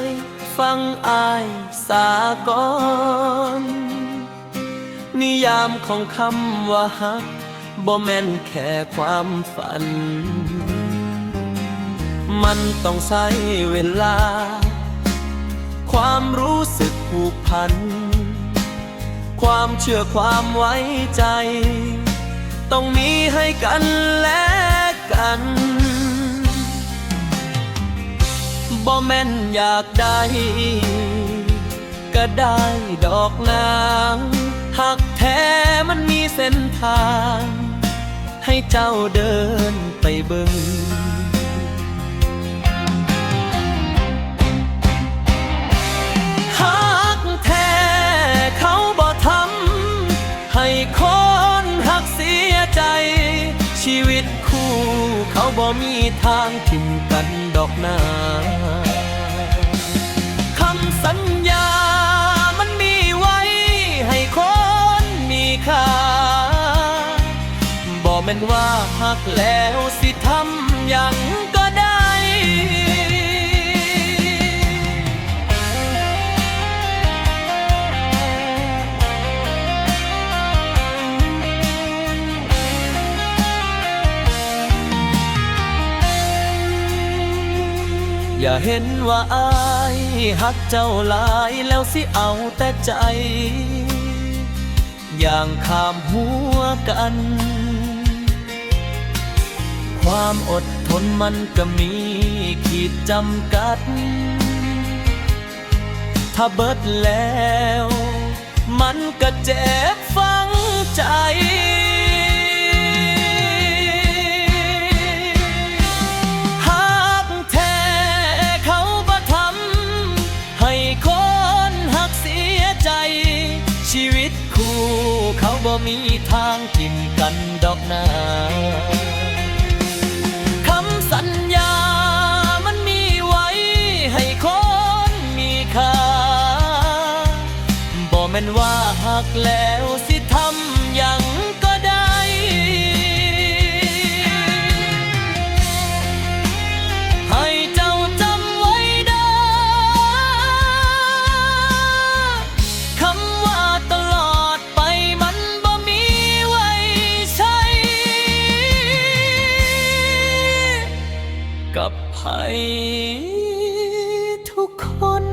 ยฟังอายสาก่อนนิยามของคำว่าฮักบ่แม่นแค่ความฝันมันต้องใช้เวลาความรู้สึกผูกพันความเชื่อความไว้ใจต้องมีให้กันและกันบ่แม่นอยากได้ก็ได้ดอกนางหักแท้มันมีเส้นทางให้เจ้าเดินไปเบิ่งหักแท้เขาบ่ทำให้คนหักเสียใจชีวิตคู่เขาบ่มีทางทิ้งกันดอกนาคำสัญญามันมีไว้ให้คนมีค่าบ่แม่นว่าหักแล้วสิทำหยังก็ได้อย่าเห็นว่าอายหักเจ้าหลายแล้วสิเอาแต่ใจอย่างข้ามหัวกันความอดทนมันก็มีขีดจำกัดถ้าเบิดแล้วมันก็เจ็บฝังใจชีวิตคู่เขาบ่มีทางกินกันดอกนาคำสัญญามันมีไว้ให้คนมีค่าบ่แม่นว่าหักแล้วสิทำหยังก็ได้ให้เจ้าจำไว้เด้อคำว่าตลอดไปมันบ่มีไว้ใช้กับใครทุกคน